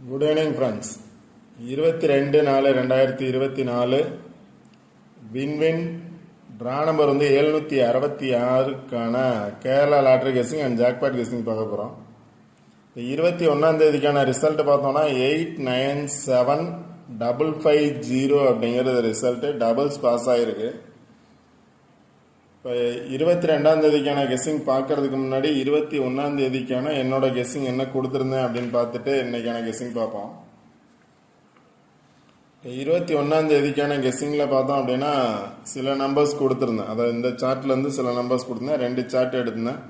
Good evening friends. 22/4/2024 win win draw number 766க்கான Kerala lottery guessing and jackpot guessing பார்க்க போகிறோம். 21 result பார்த்தோம்னா 897550 அப்படிங்கிறது ரிசல்ட்டு. டபுள்ஸ் பாஸ் ஆகிருக்கு. இப்போ 22 கெஸ்ஸிங் பார்க்கறதுக்கு முன்னாடி 21 என்னோட கெஸ்ஸிங் என்ன கொடுத்துருந்தேன் அப்படின்னு பார்த்துட்டு இன்னைக்கான கெஸ்ஸிங் பார்ப்போம். 21 கெஸ்ஸிங்கில் பார்த்தோம் அப்படின்னா சில நம்பர்ஸ் கொடுத்துருந்தேன். அதாவது இந்த சார்ட்லேருந்து சில நம்பர்ஸ் கொடுத்துருந்தேன். 2 சார்ட் எடுத்திருந்தேன்.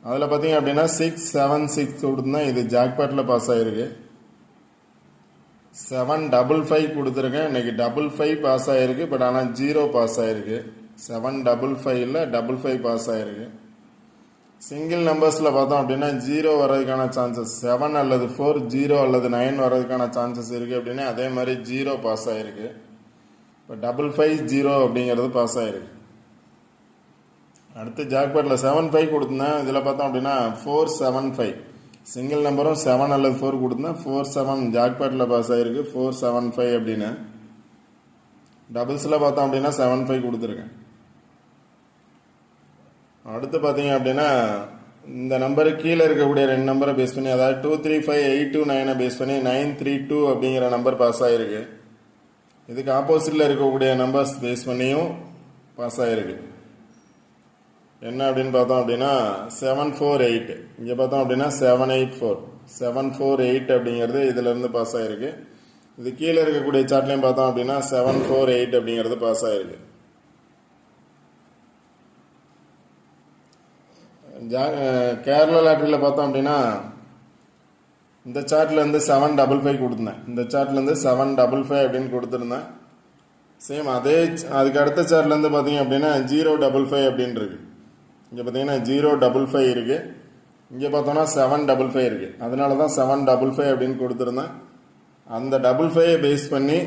அதில் பார்த்தீங்க அப்படின்னா 676 கொடுத்துருந்தேன். இது ஜாக்பாட்டில் பாஸ் ஆகிருக்கு. 755 கொடுத்துருக்கேன். இன்னைக்கு 55 பாஸ் ஆகிருக்கு. பட் ஆனால் 0 பாஸ் ஆகிருக்கு. 755ல் 55 பாஸ் ஆகிருக்கு. சிங்கிள் நம்பர்ஸில் பார்த்தோம் அப்படின்னா 0 வர்றதுக்கான சான்சஸ் 7 அல்லது 4, 0 அல்லது 9 வர்றதுக்கான சான்சஸ் இருக்குது. அப்படின்னா அதே மாதிரி 0 பாஸ் ஆகிருக்கு. இப்போ 550 அப்படிங்கிறது பாஸ் ஆகிருக்கு. அடுத்து ஜாக்பாட்டில் 75 கொடுத்துருந்தேன். இதில் பார்த்தோம் அப்படின்னா 475 சிங்கிள் நம்பரும் 7 அல்லது 4 கொடுத்துருந்தேன். 47 ஜாக்பாட்டில் பாஸ் ஆகிருக்கு. 475 அப்படின்னு டபுள்ஸில் பார்த்தோம் அப்படின்னா 75 கொடுத்துருக்கேன். அடுத்து பார்த்தீங்க அப்படின்னா இந்த நம்பருக்கு கீழே இருக்கக்கூடிய 2 நம்பரை பேஸ் பண்ணி, அதாவது 235829 பேஸ் பண்ணி 932 அப்படிங்கிற நம்பர் பாஸ் ஆகிருக்கு. இதுக்கு ஆப்போசிட்டில் இருக்கக்கூடிய நம்பர்ஸ் பேஸ் பண்ணியும் பாஸ் ஆகிருக்கு. என்ன அப்படின்னு பார்த்தோம் அப்படின்னா 748, இங்கே பார்த்தோம் அப்படின்னா 784, 748 அப்படிங்கிறது இதிலேருந்து பாஸ் ஆகிருக்கு. இது கீழே இருக்கக்கூடிய சார்ட்லையும் பார்த்தோம் அப்படின்னா 748 அப்படிங்கிறது பாஸ் ஆகிருக்கு. கேரளா லாட்டரியில் பார்த்தோம் அப்படின்னா இந்த சார்ட்லேருந்து 755 கொடுத்துருந்தேன். இந்த சார்ட்லேருந்து 755 அப்படின்னு கொடுத்துருந்தேன். சேம் அதே அதுக்கு அடுத்த சார்ட்லேருந்து பார்த்தீங்க அப்படின்னா 055 அப்படின்னு இருக்கு. இங்கே பார்த்தீங்கன்னா 055 இருக்குது. இங்கே பார்த்தோன்னா 755 இருக்குது. அதனால தான் 755 அப்படின்னு கொடுத்துருந்தேன். அந்த 55 பேஸ் பண்ணி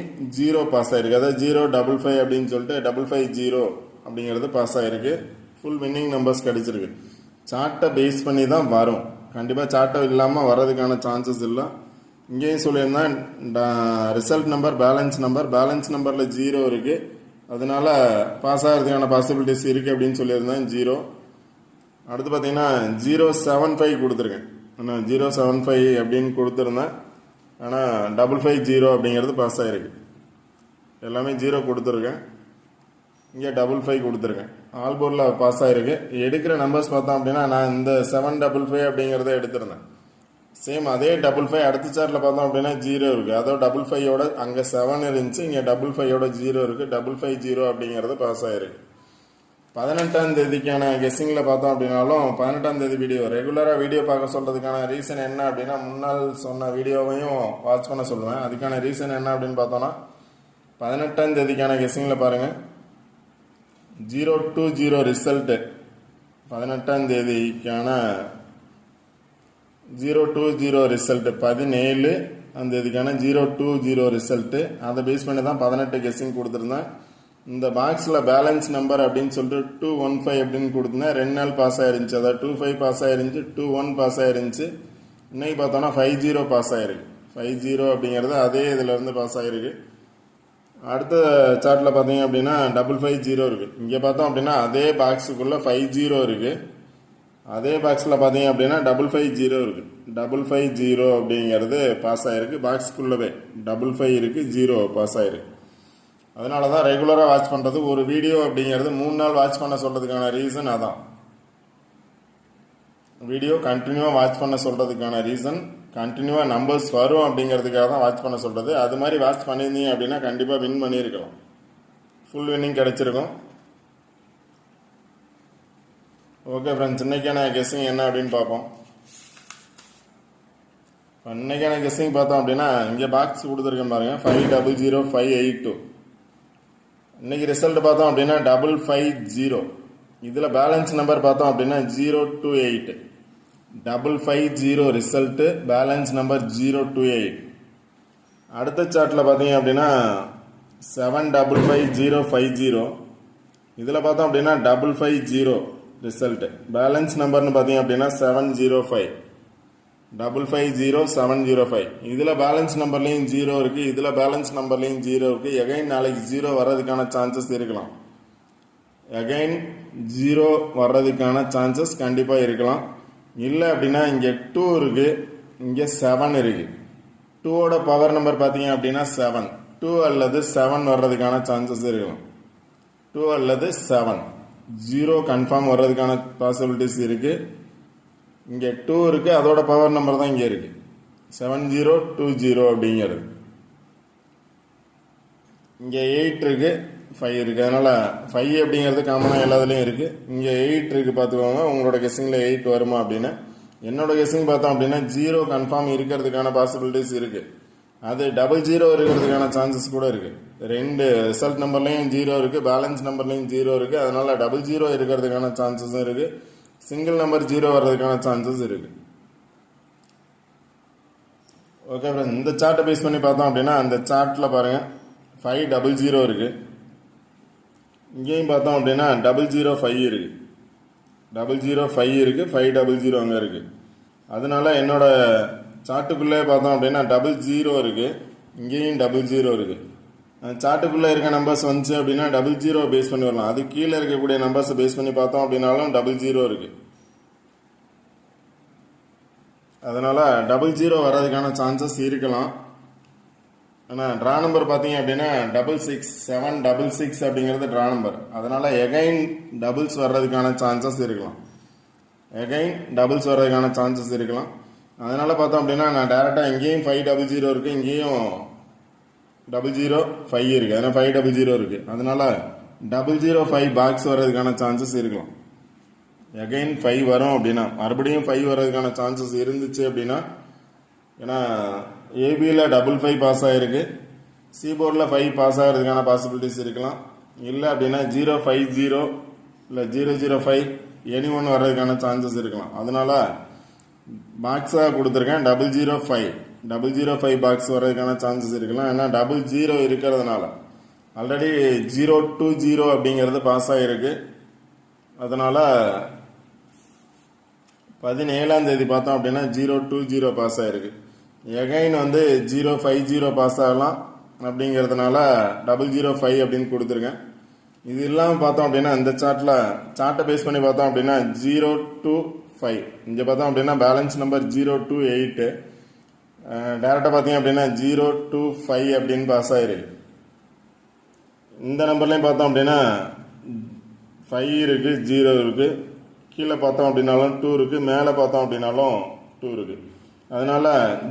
0 பாஸ் ஆகிருக்கு. அதாவது 055 அப்படின்னு சொல்லிட்டு 550 அப்படிங்கிறது பாஸ் ஆகிருக்கு. ஃபுல் வின்னிங் நம்பர்ஸ் கிடைச்சிருக்கு. சார்ட்டை பேஸ் பண்ணி தான் வரும். கண்டிப்பாக சார்ட்டை இல்லாமல் வர்றதுக்கான சான்சஸ் இல்லை. இங்கேயும் சொல்லியிருந்தேன் ரிசல்ட் நம்பர் பேலன்ஸ் நம்பரில் 0 இருக்குது. அதனால பாஸ் ஆகிறதுக்கான பாசிபிலிட்டிஸ் இருக்குது அப்படின்னு சொல்லியிருந்தேன். 0. அடுத்து பார்த்தீங்கன்னா 075 கொடுத்துருக்கேன். ஆனால் 075 அப்படின்னு கொடுத்துருந்தேன். ஆனால் 550 அப்படிங்கிறது பாஸ் ஆகிருக்கு. எல்லாமே 0 கொடுத்துருக்கேன். இங்கே 55 கொடுத்துருக்கேன். ஆல்போர்டில் பாஸ் ஆகிருக்கு. எடுக்கிற நம்பர்ஸ் பார்த்தோம் அப்படின்னா நான் இந்த 755 அப்படிங்கிறத எடுத்திருந்தேன். சேம் அதே 55 அடுத்த சார்ட்டில் பார்த்தோம் அப்படின்னா 0 இருக்குது. அதோ 55யோட அங்கே 7 இருந்துச்சு. இங்கே 55யோட 0 இருக்குது. 550 அப்படிங்கிறது பாஸ் ஆகிருக்கு. 18ஆம் தேதிக்கான கெஸ்ஸிங்கில் பார்த்தோம் அப்படின்னாலும் 18ஆம் தேதி ரெகுலராக வீடியோ பார்க்க சொல்கிறதுக்கான ரீசன் என்ன அப்படின்னா முன்னாள் சொன்ன வீடியோவையும் வாட்ச் பண்ண சொல்லுவேன். அதுக்கான ரீசன் என்ன அப்படின்னு பார்த்தோன்னா 18ஆம் தேதிக்கான கெஸ்ஸிங்கில் பாருங்கள் 020 ரிசல்ட்டு. 18ஆம் தேதிக்கான 020 ரிசல்ட்டு 17 அந்த தேதிக்கான 020 ரிசல்ட்டு. அதை பேஸ் பண்ணி தான் 18 கெஸ்ஸிங் கொடுத்துருந்தேன். இந்த பாக்ஸில் பேலன்ஸ் நம்பர் அப்படின்னு சொல்லிட்டு 215 அப்படின்னு கொடுத்துருந்தேன். 2 நாள் பாஸ் ஆயிருந்துச்சு. அதாவது 25 பாஸ் ஆயிருந்துச்சு, 21 பாஸ் ஆயிருந்துச்சு. இன்னைக்கு பார்த்தோன்னா 50 பாஸ் ஆயிருக்கு. 50 அப்படிங்கிறது அதே இதில் இருந்து பாஸ் ஆகிருக்கு. அடுத்த சார்ட்டில் பார்த்தீங்க அப்படின்னா 550 இருக்குது. இங்கே பார்த்தோம் அப்படின்னா அதே பாக்ஸுக்குள்ளே 50 இருக்குது. அதே பாக்ஸில் பார்த்தீங்க அப்படின்னா 550 இருக்குது. 550 அப்படிங்கிறது பாஸ் ஆகிருக்கு. பாக்ஸுக்குள்ளவே 55 இருக்குது, 0 பாஸ் ஆகிருக்கு. அதனால தான் ரெகுலராக வாட்ச் பண்ணுறது. ஒரு வீடியோ அப்படிங்கிறது 3 நாள் வாட்ச் பண்ண சொல்கிறதுக்கான ரீசன் அதான். வீடியோ கண்டினியூவாக வாட்ச் பண்ண சொல்கிறதுக்கான ரீசன் கண்டினியூவாக நம்பர்ஸ் வரும் அப்படிங்கிறதுக்காக தான் வாட்ச் பண்ண சொல்கிறது. அது மாதிரி வாட்ச் பண்ணியிருந்தீங்க அப்படின்னா கண்டிப்பாக வின் பண்ணியிருக்கலாம். ஃபுல் வின்னிங் கிடச்சிருக்கும். ஓகே ஃப்ரெண்ட்ஸ், இன்றைக்கான கெஸ்ஸிங் என்ன அப்படின்னு பார்ப்போம். இன்றைக்கான கெஸ்ஸிங் பார்த்தோம் அப்படின்னா இங்கே பாக்ஸ் கொடுத்துருக்கேன் பாருங்கள் 500582. இன்றைக்கி ரிசல்ட் பார்த்தோம் அப்படின்னா 550. இதில் பேலன்ஸ் நம்பர் பார்த்தோம் அப்படின்னா 028. 550 ரிசல்ட்டு, பேலன்ஸ் நம்பர் 028. அடுத்த சார்ட்டில் பார்த்தீங்க அப்படின்னா 755050. இதில் பார்த்தோம் அப்படின்னா 550 ரிசல்ட்டு, பேலன்ஸ் நம்பர்னு பார்த்தீங்க அப்படின்னா 705. 550705. இதில் பேலன்ஸ் நம்பர்லேயும் 0 இருக்குது, இதில் பேலன்ஸ் நம்பர்லேயும் 0 இருக்குது. எகைன் நாளைக்கு 0 வர்றதுக்கான சான்சஸ் இருக்கலாம். எகைன் 0 வர்றதுக்கான சான்சஸ் கண்டிப்பாக இருக்கலாம். இல்லை அப்படின்னா இங்கே 2 இருக்குது, இங்கே 7 இருக்குது. 2ஓட பவர் நம்பர் பார்த்தீங்க அப்படின்னா 7. 2 அல்லது 7 வர்றதுக்கான சான்சஸ் இருக்கலாம். 2 அல்லது 7 0 கன்ஃபார்ம் வர்றதுக்கான பாசிபிலிட்டிஸ் இருக்குது. இங்கே 2 இருக்குது, அதோட பவர் நம்பர் தான் இங்கே இருக்குது 7020 அப்படிங்கிறது. இங்கே 8 இருக்குது, 5 இருக்குது. அதனால் 5 அப்படிங்கிறது காமனாக எல்லாத்துலேயும் இருக்குது. இங்கே 8 இருக்குது, பார்த்துக்கோங்க. உங்களோட கெஸ்ஸிங்கில் 8 வருமா அப்படின்னு. என்னோட கெஸ்ஸிங் பார்த்தோம் அப்படின்னா 0 கன்ஃபார்ம் இருக்கிறதுக்கான பாசிபிலிட்டிஸ் இருக்குது. அது 00 இருக்கிறதுக்கான சான்சஸ் கூட இருக்குது. ரெண்டு ரிசல்ட் நம்பர்லேயும் 0 இருக்குது, பேலன்ஸ் நம்பர்லேயும் 0 இருக்குது. அதனால் 00 இருக்கிறதுக்கான சான்சஸும் இருக்குது. சிங்கிள் நம்பர் 0 வர்றதுக்கான சான்சஸ் இருக்குது. ஓகே ஃப்ரெண்ட்ஸ், இந்த சார்ட்டை பேஸ் பண்ணி பார்த்தோம் அப்படின்னா அந்த சார்ட்டில் பாருங்கள் 500 இருக்குது. இங்கேயும் பார்த்தோம் அப்படின்னா 005 இருக்குது, 005 இருக்குது, 500 அங்கே இருக்குது. அதனால என்னோட சார்ட்டுக்குள்ளே பார்த்தோம் அப்படின்னா 00 இருக்குது, இங்கேயும் 00 இருக்குது. சார்ட்டுக்குள்ளே இருக்க நம்பர்ஸ் வந்துச்சு அப்படின்னா 00 பேஸ் பண்ணி வரலாம். அது கீழே இருக்கக்கூடிய நம்பர்ஸை பேஸ் பண்ணி பார்த்தோம் அப்படின்னாலும் 00 இருக்குது. அதனால் 00 வர்றதுக்கான சான்சஸ் இருக்கலாம். ஆனால் ட்ரா நம்பர் பார்த்தீங்க அப்படின்னா 766 அப்படிங்கிறது ட்ரா நம்பர். அதனால் எகைன் டபுள்ஸ் வர்றதுக்கான சான்சஸ் இருக்கலாம். எகைன் டபுள்ஸ் வர்றதுக்கான சான்சஸ் இருக்கலாம். அதனால் பார்த்தோம் அப்படின்னா நான் டேரெக்டாக இங்கேயும் 500 இருக்குது, இங்கேயும் 005 இருக்குது. அதனால் 500 இருக்குது. அதனால் 005 பாக்ஸ் வர்றதுக்கான சான்சஸ் இருக்கலாம். எகைன் 5 வரும் அப்படின்னா, மறுபடியும் 5 வர்றதுக்கான சான்சஸ் இருந்துச்சு அப்படின்னா, ஏன்னா ஏபியில் 55 பாஸ் ஆகிருக்கு, சி போர்டில் 5 பாஸ் ஆகிறதுக்கான பாசிபிலிட்டிஸ் இருக்கலாம். இல்லை அப்படின்னா 050 இல்லை 005 எனி ஒன்று வர்றதுக்கான சான்சஸ் இருக்கலாம். அதனால் பாக்ஸாக கொடுத்துருக்கேன் 005 பாக்ஸ் வர்றதுக்கான சான்சஸ் இருக்கலாம். ஏன்னா 00 இருக்கிறதுனால ஆல்ரெடி 020 அப்படிங்கிறது பாஸ் ஆகிருக்கு. அதனால் 17ஆம் தேதி பார்த்தோம் அப்படின்னா 020 பாஸ் ஆகிருக்கு. எகைன் 050 பாஸ் ஆகலாம் அப்படிங்கிறதுனால 005 அப்படின்னு கொடுத்துருக்கேன். இது இல்லாமல் பார்த்தோம் அப்படின்னா இந்த சார்ட்டை பேஸ் பண்ணி பார்த்தோம் அப்படின்னா 025 இங்கே பார்த்தோம் அப்படின்னா பேலன்ஸ் நம்பர் 028, டேரெக்டாக பார்த்தீங்க அப்படின்னா 025 அப்படின்னு பாஸ் ஆகிருக்கு. இந்த நம்பர்லேயும் பார்த்தோம் அப்படின்னா 5 இருக்குது, 0 இருக்குது, கீழே பார்த்தோம் அப்படின்னாலும் 2 இருக்குது, மேலே பார்த்தோம் அப்படின்னாலும் 2 இருக்குது. அதனால்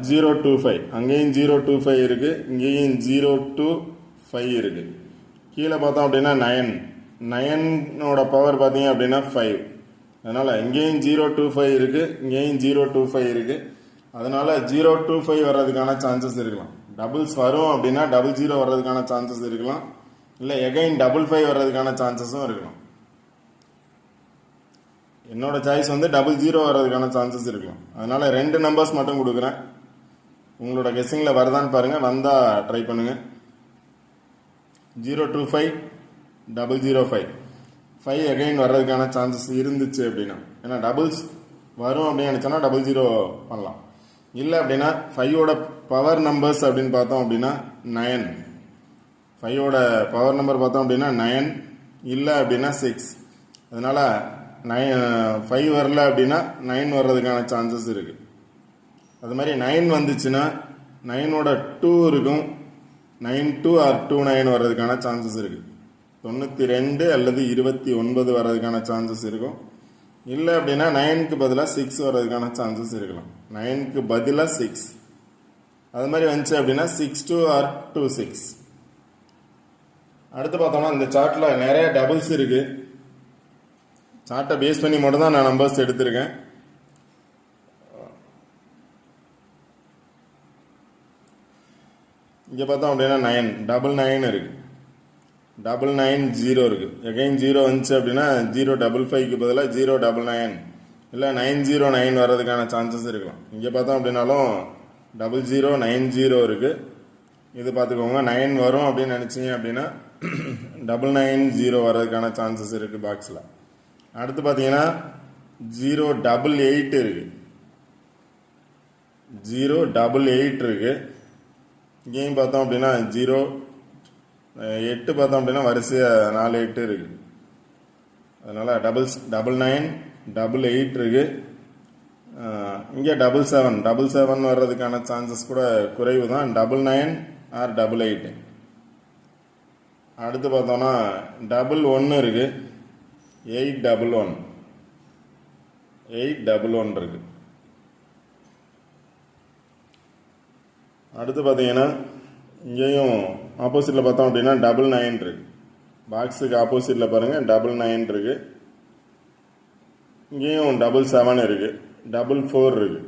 025 அங்கேயும் 025 இருக்குது, இங்கேயும் 025 இருக்குது. கீழே பார்த்தோம் அப்படின்னா 9ஓட பவர் பார்த்தீங்க அப்படின்னா 5. அதனால் இங்கேயும் 025 இருக்குது, இங்கேயும் 025 இருக்குது. அதனால் 025 வர்றதுக்கான சான்சஸ் இருக்கலாம். டபுள்ஸ் வரும் அப்படின்னா 00 வர்றதுக்கான சான்சஸ் இருக்கலாம். இல்லை எகைன் 55 வர்றதுக்கான சான்சஸும் இருக்கலாம். என்னோட சாய்ஸ் 00 வர்றதுக்கான சான்சஸ் இருக்கலாம். அதனால் 2 நம்பர்ஸ் மட்டும் கொடுக்குறேன். உங்களோட கெஸ்ஸிங்கில் வருதான்னு பாருங்கள், வந்தால் ட்ரை பண்ணுங்கள். 025 005 5 எகைன் வர்றதுக்கான சான்சஸ் இருந்துச்சு அப்படின்னா, ஏன்னா டபுள்ஸ் வரும் அப்படின்னு நினச்சோன்னா 00 பண்ணலாம். இல்லை அப்படின்னா 5ஓட பவர் நம்பர்ஸ் அப்படின்னு பார்த்தோம் அப்படின்னா 9. 5ஓட பவர் நம்பர் பார்த்தோம் அப்படின்னா 9, இல்லை அப்படின்னா 6. அதனால் 5 வரல அப்படின்னா 9 வர்றதுக்கான சான்சஸ் இருக்குது. அது மாதிரி 9 வந்துச்சுன்னா 9ஓட 2 இருக்கும், 92 ஆர் 29 வர்றதுக்கான சான்சஸ் இருக்குது. 92 அல்லது 29 வர்றதுக்கான சான்சஸ் இருக்கும். இல்லை அப்படின்னா 9க்கு பதிலாக 6 வர்றதுக்கான சான்சஸ் இருக்கலாம். 9க்கு பதிலாக 6 அது மாதிரி வந்துச்சு அப்படின்னா 62 ஆர் 26. அடுத்து பார்த்தோம்னா இந்த சார்ட்டில் நிறைய டபுள்ஸ் இருக்குது. சார்ட்டை பேஸ் பண்ணி மட்டும் தான் நான் நம்பர்ஸ் எடுத்திருக்கேன். இங்கே பார்த்தோம் அப்படின்னா 999 இருக்குது, 990 இருக்குது. எகைன் 0 வந்துச்சு அப்படின்னா 055க்கு பதிலாக 099 இல்லை 909 வர்றதுக்கான சான்சஸ் இருக்கலாம். இங்கே பார்த்தோம் அப்படின்னாலும் 0090 இருக்குது. இது பார்த்துக்கோங்க, 9 வரும் அப்படின்னு நினச்சிங்க அப்படின்னா 990 வர்றதுக்கான சான்சஸ் இருக்குது பாக்ஸில். அடுத்து பார்த்தீங்கன்னா 088 இருக்குது. 088 இருக்குது. இங்கேயும் பார்த்தோம் அப்படின்னா 08 பார்த்தோம் அப்படின்னா வரிசையாக 48 இருக்குது. அதனால் 9988 இருக்குது. இங்கே 77 வர்றதுக்கான சான்சஸ் கூட குறைவு தான். 99 ஆர் 88. அடுத்து பார்த்தோம்னா 11 இருக்குது. 811 இருக்குது. அடுத்து பார்த்தீங்கன்னா இங்கேயும் ஆப்போசிட்டில் பார்த்தோம் அப்படின்னா 99 இருக்குது. பாக்ஸுக்கு ஆப்போசிட்டில் பாருங்கள் 99 இருக்குது. இங்கேயும் 77 இருக்குது. 44 இருக்குது.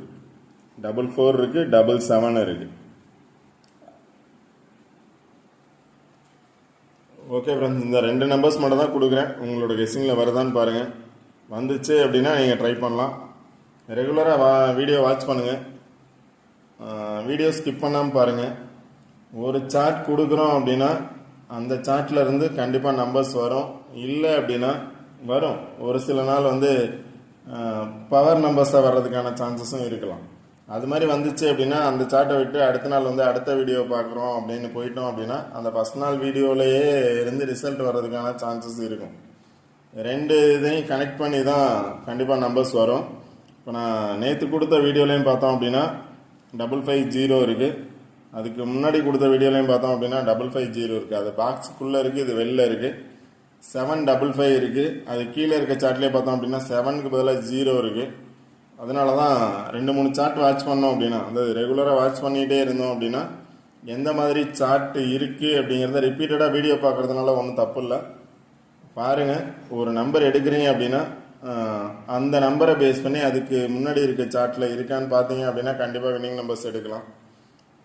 44 இருக்குது. 77 இருக்குது. ஓகே ஃப்ரெண்ட்ஸ், இந்த 2 நம்பர்ஸ் மட்டும் தான் கொடுக்குறேன். உங்களோட கெஸ்ஸிங்கில் வருதான்னு பாருங்கள். வந்துச்சு அப்படின்னா நீங்கள் ட்ரை பண்ணலாம். ரெகுலராக வீடியோ வாட்ச் பண்ணுங்கள். வீடியோ ஸ்கிப் பண்ணாமல் பாருங்கள். ஒரு சார்ட் கொடுக்குறோம் அப்படின்னா அந்த சார்ட்டில் இருந்து கண்டிப்பாக நம்பர்ஸ் வரும். இல்லை அப்படின்னா வரும். ஒரு சில நாள் பவர் நம்பர்ஸாக வர்றதுக்கான சான்சஸும் இருக்கலாம். அது மாதிரி வந்துச்சு அப்படின்னா அந்த சார்ட்டை விட்டு அடுத்த நாள் அடுத்த வீடியோ பார்க்குறோம் அப்படின்னு போயிட்டோம் அப்படின்னா அந்த ஃபஸ்ட் நாள் வீடியோலையே இருந்து ரிசல்ட் வர்றதுக்கான சான்சஸ் இருக்கும். 2 இதையும் கனெக்ட் பண்ணி தான் கண்டிப்பாக நம்பர்ஸ் வரும். இப்போ நான் நேற்று கொடுத்த வீடியோலையும் பார்த்தோம் அப்படின்னா 550 இருக்குது. அதுக்கு முன்னாடி கொடுத்த வீடியோலையும் பார்த்தோம் அப்படின்னா 550 இருக்குது. அது பாக்ஸுக்குள்ளே இருக்குது, இது வெளில இருக்குது. 755 இருக்குது. அது கீழே இருக்க சார்ட்லேயே பார்த்தோம் அப்படின்னா 7க்கு பதிலாக 0 இருக்குது. அதனால தான் 2-3 சார்ட் வாட்ச் பண்ணோம் அப்படின்னா ரெகுலராக வாட்ச் பண்ணிகிட்டே இருந்தோம் அப்படின்னா எந்த மாதிரி சார்ட் இருக்குது அப்படிங்கிறத ரிப்பீட்டடாக வீடியோ பார்க்குறதுனால ஒன்றும் தப்பு இல்லை. பாருங்கள், ஒரு நம்பர் எடுக்கிறீங்க அப்படின்னா அந்த நம்பரை பேஸ் பண்ணி அதுக்கு முன்னாடி இருக்க சார்ட்டில் இருக்கான்னு பார்த்தீங்க அப்படின்னா கண்டிப்பாக வின்னிங் நம்பர்ஸ் எடுக்கலாம்.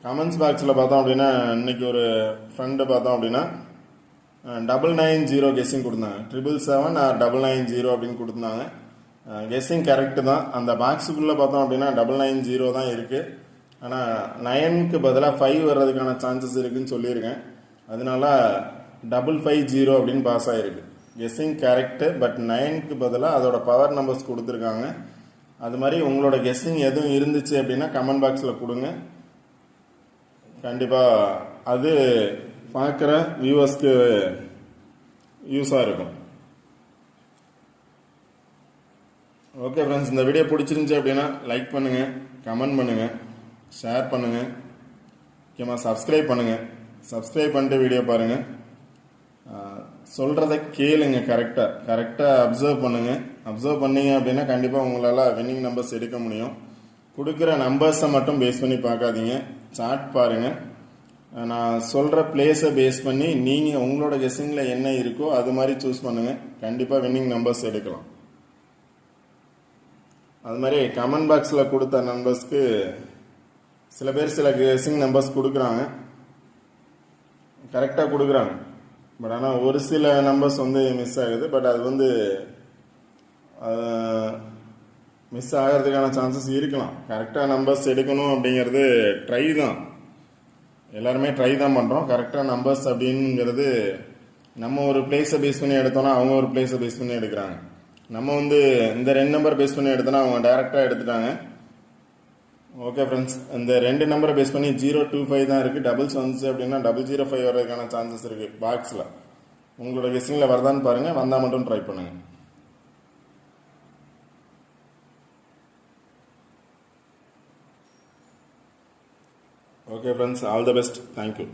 கமெண்ட்ஸ் பாக்ஸில் பார்த்தோம் அப்படின்னா இன்றைக்கி ஒரு ஃப்ரெண்டு பார்த்தோம் அப்படின்னா 990 கெஸ்ஸிங் கொடுத்தாங்க. 777 ஆர் 990 அப்படின்னு கொடுத்துருந்தாங்க. கெஸ்ஸிங் கரெக்டு தான். அந்த பாக்ஸுக்குள்ளே பார்த்தோம் அப்படின்னா 990 தான் இருக்குது. ஆனால் 9க்கு பதிலாக 5 வர்றதுக்கான சான்சஸ் இருக்குதுன்னு சொல்லியிருக்கேன். அதனால 550 அப்படின்னு பாஸ் ஆகிருக்கு. கெஸ்ஸிங் கரெக்டு, பட் 9க்கு பதிலாக அதோட பவர் நம்பர்ஸ் கொடுத்துருக்காங்க. அது மாதிரி உங்களோட கெஸ்ஸிங் எதுவும் இருந்துச்சு அப்படின்னா கமெண்ட் பாக்ஸில் கொடுங்க. கண்டிப்பாக அது பார்க்குற வியூவர்ஸ்க்கு யூஸாக இருக்கும். ஓகே ஃப்ரெண்ட்ஸ், இந்த வீடியோ பிடிச்சிருந்துச்சி அப்படின்னா லைக் பண்ணுங்கள், கமெண்ட் பண்ணுங்கள், ஷேர் பண்ணுங்கள், முக்கியமாக சப்ஸ்கிரைப் பண்ணுங்கள். சப்ஸ்கிரைப் பண்ணிட்டு வீடியோ பாருங்கள். சொல்கிறத கேளுங்க. கரெக்டாக அப்சர்வ் பண்ணுங்கள். அப்சர்வ் பண்ணிங்க அப்படின்னா கண்டிப்பாக உங்களால் வின்னிங் நம்பர்ஸ் எடுக்க முடியும். கொடுக்குற நம்பர்ஸை மட்டும் பேஸ் பண்ணி பார்க்காதீங்க. சார்ட் பாருங்கள். நான் சொல்கிற பிளேஸை பேஸ் பண்ணி நீங்கள் உங்களோட கெஸ்ஸிங்கில் என்ன இருக்கோ அது மாதிரி சூஸ் பண்ணுங்கள். கண்டிப்பாக வின்னிங் நம்பர்ஸ் எடுக்கலாம். அது மாதிரி கமெண்ட் பாக்ஸில் கொடுத்த நம்பர்ஸ்க்கு சில பேர் சில கெஸ்ஸிங் நம்பர்ஸ் கொடுக்குறாங்க, கரெக்டாக கொடுக்குறாங்க. பட் ஆனால் ஒரு சில நம்பர்ஸ் மிஸ் ஆகுது. பட் அது மிஸ் ஆகிறதுக்கான சான்சஸ் இருக்கலாம். கரெக்டாக நம்பர்ஸ் எடுக்கணும் அப்படிங்கிறது ட்ரை தான். எல்லாருமே ட்ரை தான் பண்ணுறோம். கரெக்டாக நம்பர்ஸ் அப்படிங்கிறது நம்ம ஒரு பிளேஸை பேஸ் பண்ணி எடுத்தோன்னா அவங்க ஒரு பிளேஸை பேஸ் பண்ணி எடுக்கிறாங்க. நம்ம இந்த 2 நம்பர் பேஸ் பண்ணி எடுத்தோன்னா அவங்க டைரெக்டாக எடுத்துட்டாங்க. ஓகே ஃப்ரெண்ட்ஸ், இந்த 2 நம்பரை பேஸ் பண்ணி 025 தான் இருக்குது. டபுள்ஸ் வந்துச்சு அப்படின்னா 005 வர்றதுக்கான சான்சஸ் இருக்குது பாக்ஸில். உங்களோட கெஸ்ஸிங்கில் வருதான்னு பாருங்கள். வந்தால் மட்டும் ட்ரை பண்ணுங்கள். Okay friends, all the best. Thank you.